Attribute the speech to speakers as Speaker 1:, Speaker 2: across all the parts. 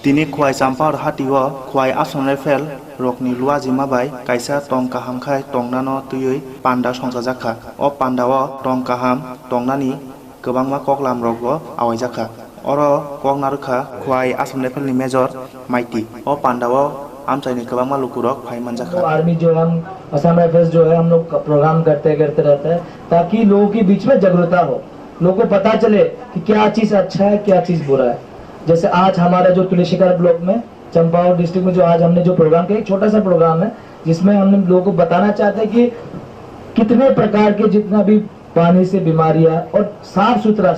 Speaker 1: Tini kwai champar hatiwo kwai asonre fel rokni luaji mabai kaisa tong kaham khai tongnano tuyui panda songsajakha. O pandao tong kaham tongnani kwbangma koklam rokbo awaijaka. Oro koknarukha kwai asonre fel ni major maiti. O pandao आमचाइने कबांगमा लुकुरक फाइमान जाखा।
Speaker 2: Army जो हम Assam rifles जो है हम लोग प्रोग्राम करते रहते हैं ताकि लोगों के बीच में जागरूकता हो, लोगों को पता चले कि क्या चीज अच्छा है क्या चीज बुरा है। जैसे आज हमारा जो तुलसीकर ब्लॉक में चंपावत डिस्ट्रिक्ट में जो आज हमने जो प्रोग्राम किया, एक छोटा सा प्रोग्राम है जिसमें हमने लोगों को बताना चाहते हैं कि कितने प्रकार के जितना भी पानी से बीमारियां और साफ सुथरा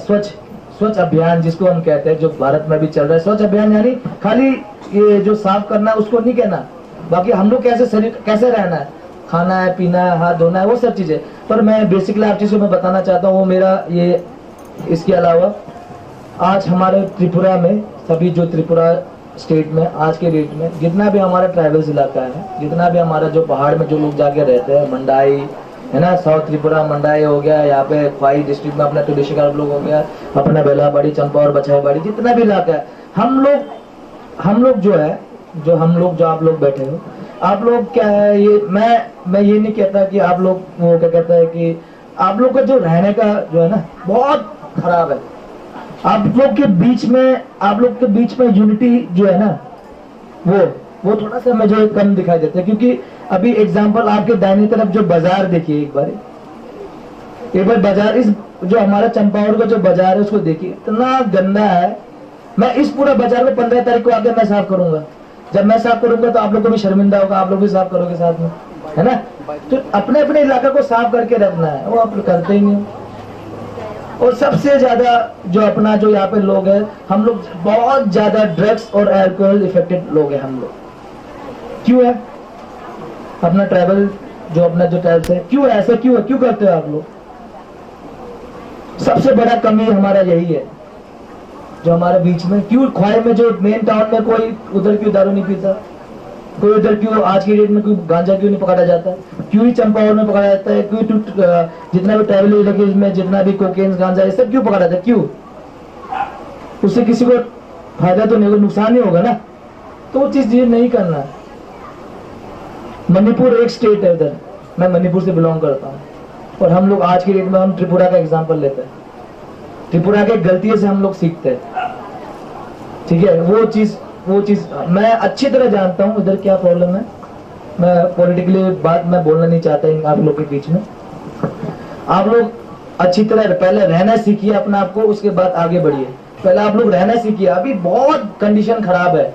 Speaker 2: स्वच्छ अभियान जिसको हम कहते हैं जो भारत में भी चल रहा है। स्वच्छ अभियान यानी खाली ये जो साफ करना है उसको नहीं कहना, बाकी हम लोग कैसे शरीर कैसे रहना है, खाना है पीना है हाथ धोना है वो सब चीजें। पर मैं बेसिकली आप चीजों में बताना चाहता हूँ वो मेरा ये। इसके अलावा आज हमारे त्रिपुरा में सभी जो त्रिपुरा स्टेट में आज के डेट में जितना भी हमारा ट्राइबल्स इलाका है, जितना भी हमारा जो पहाड़ में जो लोग जाके रहते हैं, मंडाई है ना, साउथ त्रिपुरा मंडाई हो गया, यहाँ पे ख्वाई डिस्ट्रिक्ट में अपना तुलसीकर ब्लॉक हो गया, अपना बेलाबाड़ी चंपावत बछाईबाड़ी, जितना भी इलाका है हम लोग जो है जो आप लोग बैठे हो, आप लोग क्या है ये मैं ये नहीं कहता कि आप लोग वो क्या कहता है कि आप लोग का जो रहने का जो है ना बहुत खराब है। आप लोग के बीच में यूनिटी जो है ना वो थोड़ा सा मुझे कम दिखाई देता है। क्योंकि अभी एग्जांपल आपके दाहिनी तरफ जो बाजार देखिए, एक बार बाजार, इस जो हमारा चंपावत का जो बाजार है उसको देखिए, इतना गंदा है। मैं इस पूरा बाजार में 15 तारीख को आके मैं साफ करूंगा। जब मैं साफ करूंगा तो आप लोग को भी शर्मिंदा होगा, आप लोग भी साफ करोगे साथ में, है ना। तो अपने अपने इलाका को साफ करके रखना है, वो आप करते ही नहीं। और सबसे ज्यादा जो अपना जो यहाँ पे लोग है, हम लोग बहुत ज्यादा ड्रग्स और अल्कोहल इफेक्टेड लोग हैं हम लोग। क्यों है? अपना ट्राइबल जो अपना जो ट्राइब्स है, क्यों ऐसा क्यों है, क्यों करते हो आप लोग? सबसे बड़ा कमी हमारा यही है जो हमारे बीच में। क्यों ख्वाई में जो मेन टाउन में कोई उधर क्यों दारू नहीं पीता, कोई उधर क्यों आज की डेट में कोई गांजा क्यों नहीं पकड़ा जाता, क्यों ही चंपावत में पकड़ा जाता है, क्यों जितना भी ट्राइबल इलाके में जितना भी कोकेन गांजा ये सब क्यों पकड़ा जाता है, क्यों? उससे किसी को फायदा तो नहीं होगा, नुकसान ही होगा ना। तो वो चीज ये नहीं करना है। मणिपुर एक स्टेट है, उधर मैं मणिपुर से बिलोंग करता हूँ, और हम लोग आज की डेट में हम त्रिपुरा का एग्जाम्पल लेते हैं। त्रिपुरा के गलतियों से हम लोग सीखते हैं, ठीक है। वो चीज मैं अच्छी तरह जानता हूँ उधर क्या प्रॉब्लम है। मैं पॉलिटिकली बात मैं बोलना नहीं चाहता आप लोग के बीच में। आप लोग अच्छी तरह पहले रहना सीखिए अपना आपको, उसके बाद आगे बढ़िए। पहले आप लोग रहना सीखिए। अभी बहुत कंडीशन खराब है।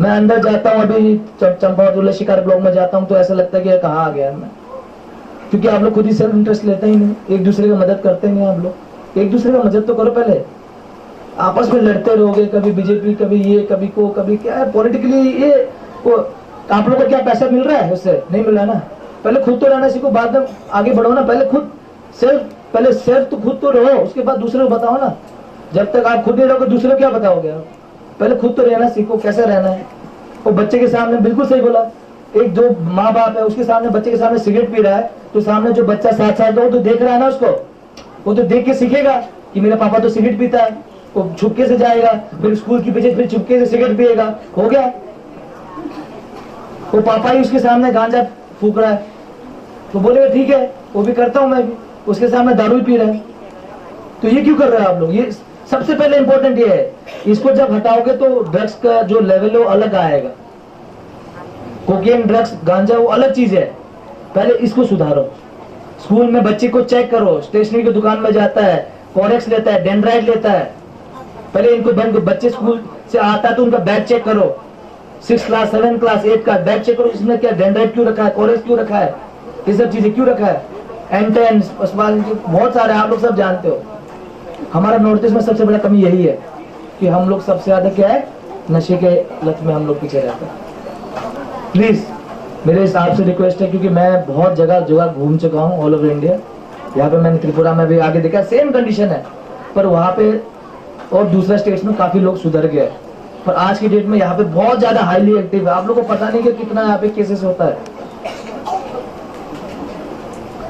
Speaker 2: मैं अंदर जाता हूँ, अभी चंपावत तुलसीकर ब्लॉक में जाता हूँ तो ऐसा लगता है कि कहाँ आ गया मैं, क्योंकि आप लोग खुद ही सेल्फ इंटरेस्ट लेते ही नहीं, एक दूसरे का मदद करते नहीं। आप लोग एक दूसरे का मदद तो करो, पहले आपस में लड़ते रहोगे, कभी बीजेपी कभी ये कभी क्या है पॉलिटिकली ये वो। आप लोग को क्या पैसा मिल रहा है उससे? नहीं मिल रहा ना। पहले खुद तो रहना सीखो, बाद में आगे बढ़ो ना। पहले सेल्फ तो खुद तो रहो, उसके बाद दूसरे को बताओ ना। जब तक आप खुद नहीं रहोगे दूसरे को क्या बताओगे आप? पहले खुद तो रहना सीखो, कैसे रहना है। वो बच्चे के सामने बिल्कुल सही बोला, एक जो माँ बाप है उसके सामने बच्चे के सामने सिगरेट पी रहा है तो सामने जो बच्चा 7 साल का वो तो देख रहा है ना उसको, वो तो देख के सीखेगा कि मेरा पापा तो सिगरेट पीता है। वो छुपके से जाएगा, फिर स्कूल की पीछे फिर छुपके से सिगरेट पिएगा, हो गया। वो पापा ही उसके सामने गांजा फूक रहा है तो बोलेगा ठीक है वो भी करता हूं मैं भी, उसके सामने दारू ही पी रहा है। तो ये क्यों कर रहे हैं आप लोग? ये सबसे पहले इंपॉर्टेंट ये है, इसको जब हटाओगे तो ड्रग्स का जो लेवल है वो अलग आएगा। कोकेन ड्रग्स गांजा वो अलग चीज है, पहले इसको सुधारो। स्कूल में बच्चे को चेक करो, स्टेशनरी की दुकान में जाता है, कोरेक्स लेता है, डेंड्राइट लेता है, पहले इनको बच्चे स्कूल से आता है तो उनका बैग चेक करो। 6 क्लास 7 क्लास 8 का बैग चेक करो, इसमें क्या डेंड्राइट क्यों रखा है, कोरेक्स क्यों रखा है, ये सब चीजें क्यों रखा है, एंटेन बहुत सारे आप लोग सब जानते हो। हमारा नॉर्थ ईस्ट में सबसे बड़ा कमी यही है कि हम लोग सबसे ज्यादा क्या है, नशे के लत में हम लोग पीछे रहते हैं। प्लीज मेरे इस आपसे रिक्वेस्ट है, क्योंकि मैं बहुत जगह घूम चुका हूँ ऑल ओवर इंडिया। यहाँ पे मैंने त्रिपुरा में भी आगे देखा सेम कंडीशन है, पर वहाँ पे और दूसरा स्टेट्स में काफी लोग सुधर गए, पर आज की डेट में यहाँ पे बहुत ज्यादा हाईली एक्टिव है। आप लोगों को पता नहीं कि कितना यहाँ पे केसेस होता है।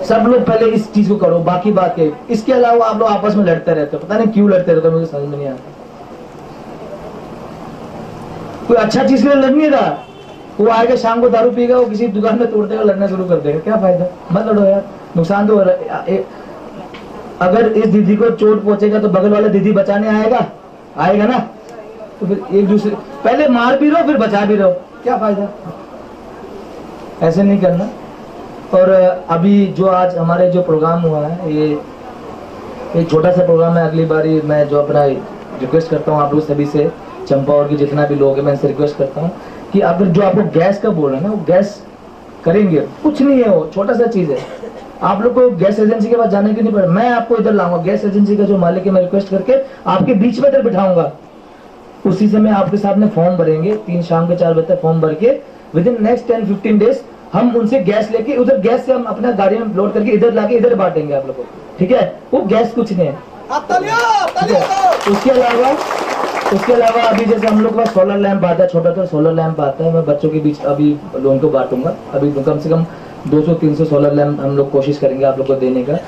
Speaker 2: सब लोग पहले इस चीज को करो, बाकी बात है। इसके अलावा आप लोग आपस में लड़ते रहते हो, पता नहीं क्यों लड़ते रहते हो, मुझे समझ में नहीं आता। कोई अच्छा चीज के लिए लड़ नहीं रहा, वो आएगा शाम को दारू पीएगा, वो किसी दुकान में तोड़ देगा, लड़ना शुरू कर देगा, क्या फायदा, मत लड़ो यार, नुकसान तो हो रहा है। अगर इस दीदी को चोट पहुंचेगा तो बगल वाला दीदी बचाने आएगा ना, तो फिर एक दूसरे पहले मार भी रहो फिर बचा भी रहो, क्या फायदा, ऐसे नहीं करना। और अभी जो आज हमारे जो प्रोग्राम हुआ है, ये छोटा सा प्रोग्राम है, अगली बारी मैं जो अपना रिक्वेस्ट करता हूँ आप लोग सभी से, चंपावत के जितना भी लोग हैं, मैं इनसे रिक्वेस्ट करता हूँ कि अगर जो आपको गैस का बोल रहे हैं ना, वो गैस करेंगे, कुछ नहीं है, वो छोटा सा चीज है, आप लोग को गैस एजेंसी के पास जाने की नहीं पड़े, मैं आपको इधर लाऊंगा, गैस एजेंसी का जो मालिक है मैं रिक्वेस्ट करके आपके बीच में इधर बिठाऊंगा, उसी समय आपके सामने फॉर्म भरेंगे, 3 शाम के 4 बजे तक फॉर्म भर के विद इन नेक्स्ट 10-15 डेज हम उनसे गैस लेके उधर गैस से हम अपना गाड़ी में लोड करके इधर लाके इधर बांटेंगे आप लोग को, ठीक है, वो गैस कुछ नहीं है। उसके अलावा अभी जैसे हम लोग के पास सोलर लैंप आता है, छोटा सा सोलर लैंप आता है, मैं बच्चों के बीच अभी लोगों को बांटूंगा, अभी कम से कम 200-300 सोलर लैंप हम लोग कोशिश करेंगे आप लोग को देने का।